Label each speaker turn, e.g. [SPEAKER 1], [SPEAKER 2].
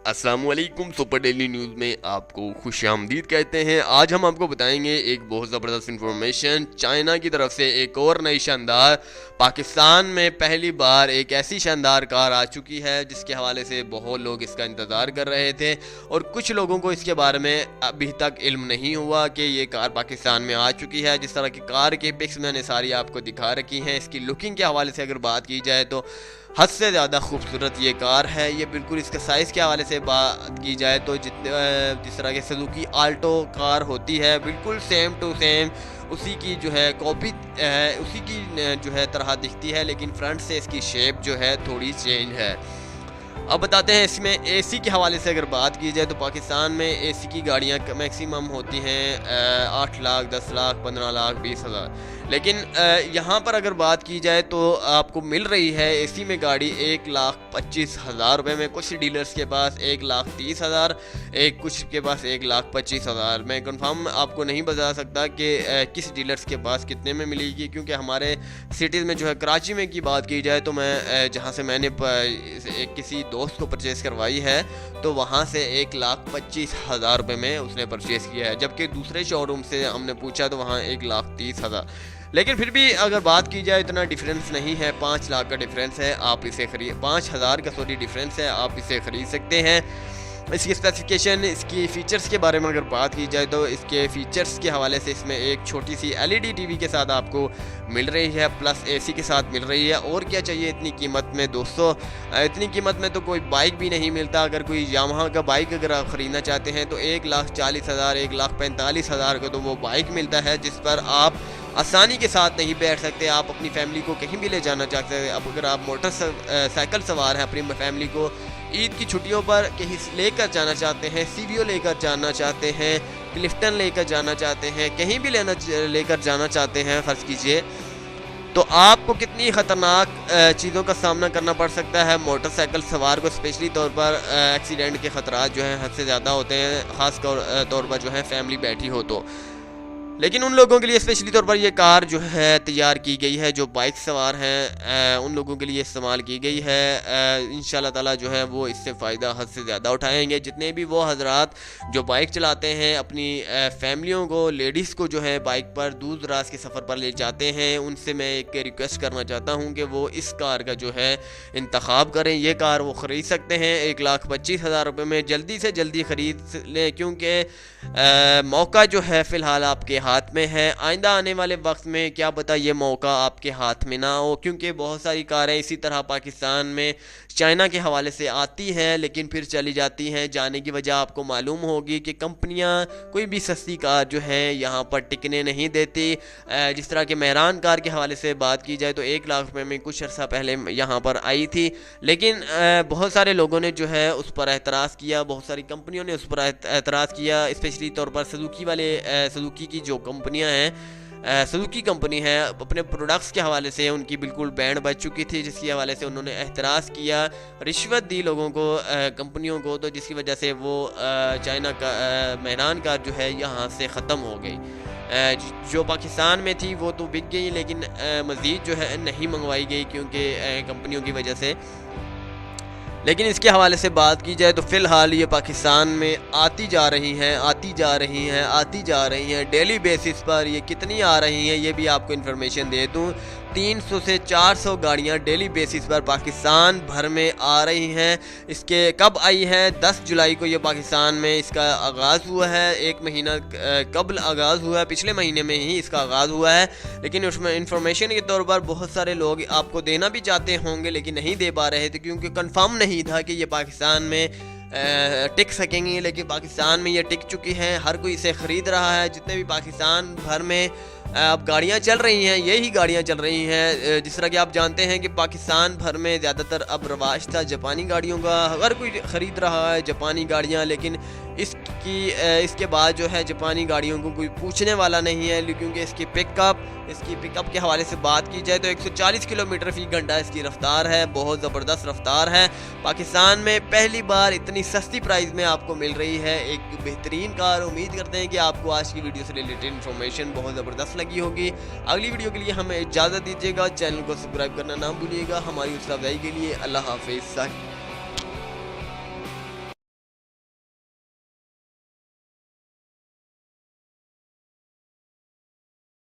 [SPEAKER 1] السلام علیکم، super daily news میں آپ کو خوش آمدید کہتے ہیں۔ آج ہم آپ کو بتائیں گے ایک بہت زبردست انفارمیشن۔ چائنا کی طرف سے ایک اور نئی شاندار، پاکستان میں پہلی بار ایک ایسی شاندار کار آ چکی ہے جس کے حوالے سے بہت لوگ اس کا انتظار کر رہے تھے، اور کچھ لوگوں کو اس کے بارے میں ابھی تک علم نہیں ہوا کہ یہ کار پاکستان میں آ چکی ہے۔ جس طرح کی کار کی پکس میں نے ساری آپ کو دکھا رکھی ہیں۔ اس کی لکنگ کے حوالے سے اگر بات کی جائے تو حد سے زیادہ خوبصورت یہ کار ہے۔ یہ بالکل اس کے سائز کے حوالے سے بات کی جائے تو جس طرح کے سوزوکی آلٹو کار ہوتی ہے، بالکل سیم ٹو سیم اسی کی جو ہے کاپی ہے، اسی کی جو ہے طرح دکھتی ہے، لیکن فرنٹ سے اس کی شیپ جو ہے تھوڑی چینج ہے۔ اب بتاتے ہیں اس میں اے سی کے حوالے سے اگر بات کی جائے تو پاکستان میں اے سی کی گاڑیاں میکسیمم ہوتی ہیں 8 لاکھ 10 لاکھ 15 لاکھ 20 ہزار، لیکن یہاں پر اگر بات کی جائے تو آپ کو مل رہی ہے اے سی میں گاڑی 1,25,000 روپے میں۔ کچھ ڈیلرز کے پاس 1,30,000، کچھ کے پاس 1,25,000۔ میں کنفرم آپ کو نہیں بتا سکتا کہ کس ڈیلرز کے پاس کتنے میں ملے گی، کیونکہ ہمارے سٹیز میں جو ہے کراچی میں کی بات کی جائے تو میں جہاں سے میں نے کسی دوست کو پرچیز کروائی ہے تو وہاں سے 1,25,000 روپے میں اس نے پرچیز کیا ہے، جبکہ دوسرے شو روم سے ہم نے پوچھا تو وہاں 1,30,000۔ لیکن پھر بھی اگر بات کی جائے اتنا ڈیفرنس نہیں ہے، 5 لاکھ کا ڈیفرنس ہے، آپ اسے 5,000 کا ڈیفرنس ہے، آپ اسے خرید سکتے ہیں۔ اس کی اسپیسیفکیشن، اس کی فیچرز کے بارے میں اگر بات کی جائے تو اس کے فیچرز کے حوالے سے اس میں ایک چھوٹی سی LED ٹی وی کے ساتھ آپ کو مل رہی ہے، پلس اے سی کے ساتھ مل رہی ہے۔ اور کیا چاہیے اتنی قیمت میں دوستو؟ اتنی قیمت میں تو کوئی بائک بھی نہیں ملتا۔ اگر کوئی یامہا کا بائک اگر آپ خریدنا چاہتے ہیں تو 1,40,000 1,45,000 کا تو وہ بائک ملتا ہے، جس پر آپ آسانی کے ساتھ نہیں بیٹھ سکتے، آپ اپنی فیملی کو کہیں بھی لے جانا چاہتے ہیں۔ اب اگر آپ موٹر سائیکل سوار ہیں، اپنی فیملی کو عید کی چھٹیوں پر کہیں لے کر جانا چاہتے ہیں، CBO لے کر جانا چاہتے ہیں، کلفٹن لے کر جانا چاہتے ہیں، کہیں بھی لے کر جانا چاہتے ہیں، فرض کیجئے، تو آپ کو کتنی خطرناک چیزوں کا سامنا کرنا پڑ سکتا ہے۔ موٹر سائیکل سوار کو اسپیشلی طور پر ایکسیڈنٹ کے خطرات جو ہیں حد سے زیادہ ہوتے ہیں، خاص طور پر جو ہے فیملی بیٹھی ہو تو۔ لیکن ان لوگوں کے لیے اسپیشلی طور پر یہ کار جو ہے تیار کی گئی ہے، جو بائک سوار ہیں ان لوگوں کے لیے استعمال کی گئی ہے۔ انشاءاللہ تعالی جو ہے وہ اس سے فائدہ حد سے زیادہ اٹھائیں گے۔ جتنے بھی وہ حضرات جو بائک چلاتے ہیں، اپنی فیملیوں کو، لیڈیز کو جو ہے بائک پر دور دراز کے سفر پر لے جاتے ہیں، ان سے میں ایک ریکویسٹ کرنا چاہتا ہوں کہ وہ اس کار کا جو ہے انتخاب کریں۔ یہ کار وہ خرید سکتے ہیں 1,25,000 روپے میں۔ جلدی سے جلدی خرید لیں، کیونکہ موقع جو ہے فی الحال آپ کے ہاتھ میں ہے۔ آئندہ آنے والے وقت میں کیا پتہ یہ موقع آپ کے ہاتھ میں نہ ہو، کیونکہ بہت ساری کاریں اسی طرح پاکستان میں چائنا کے حوالے سے آتی ہیں لیکن پھر چلی جاتی ہیں۔ جانے کی وجہ آپ کو معلوم ہوگی کہ کمپنیاں کوئی بھی سستی کار جو ہے یہاں پر ٹکنے نہیں دیتی۔ جس طرح کہ مہران کار کے حوالے سے بات کی جائے تو 1 لاکھ روپے میں کچھ عرصہ پہلے یہاں پر آئی تھی، لیکن بہت سارے لوگوں نے جو ہے اس پر اعتراض کیا، بہت ساری کمپنیوں نے اس پر اعتراض کیا، اسپیشلی طور پر سوزوکی کی جو کمپنیاں ہیں، سوزوکی کمپنی ہے، اپنے پروڈکٹس کے حوالے سے ان کی بالکل بینڈ بج چکی تھی، جس کے حوالے سے انہوں نے احتراز کیا، رشوت دی لوگوں کو، کمپنیوں کو، تو جس کی وجہ سے وہ چائنا کا مہران کار جو ہے یہاں سے ختم ہو گئی۔ جو پاکستان میں تھی وہ تو بک گئی، لیکن مزید جو ہے نہیں منگوائی گئی کیونکہ کمپنیوں کی وجہ سے۔ لیکن اس کے حوالے سے بات کی جائے تو فی الحال یہ پاکستان میں آتی جا رہی ہیں ڈیلی بیسس پر۔ یہ کتنی آ رہی ہیں یہ بھی آپ کو انفارمیشن دے دوں، 300 سے 400 گاڑیاں ڈیلی بیسس پر پاکستان بھر میں آ رہی ہیں۔ اس کے کب آئی ہے؟ 10 جولائی کو یہ پاکستان میں اس کا آغاز ہوا ہے، 1 مہینہ قبل آغاز ہوا ہے، پچھلے مہینے میں ہی اس کا آغاز ہوا ہے۔ لیکن اس میں انفارمیشن کے طور پر بہت سارے لوگ آپ کو دینا بھی چاہتے ہوں گے لیکن نہیں دے پا رہے تھے، کیونکہ کنفرم نہیں تھا کہ یہ پاکستان میں ٹک سکیں گی، لیکن پاکستان میں یہ ٹک چکی ہیں، ہر کوئی اسے خرید رہا ہے۔ جتنے بھی پاکستان بھر میں اب گاڑیاں چل رہی ہیں، یہی گاڑیاں چل رہی ہیں۔ جس طرح کہ آپ جانتے ہیں کہ پاکستان بھر میں زیادہ تر اب رواج تھا جاپانی گاڑیوں کا، ہر کوئی خرید رہا ہے جاپانی گاڑیاں، لیکن اس کے بعد جو ہے جاپانی گاڑیوں کو کوئی پوچھنے والا نہیں ہے، کیونکہ اس کی پک اپ کے حوالے سے بات کی جائے تو 140 کلومیٹر فی گھنٹہ اس کی رفتار ہے، بہت زبردست رفتار ہے۔ پاکستان میں پہلی بار اتنی سستی پرائز میں آپ کو مل رہی ہے ایک بہترین کار۔ امید کرتے ہیں کہ آپ کو آج کی ویڈیو سے ریلیٹڈ انفارمیشن بہت زبردست لگی ہوگی۔ اگلی ویڈیو کے لیے ہمیں اجازت دیجیے گا، چینل کو سبسکرائب کرنا نہ بھولیے گا۔ ہماری حوصلہ افزائی کے لیے اللہ حافظ۔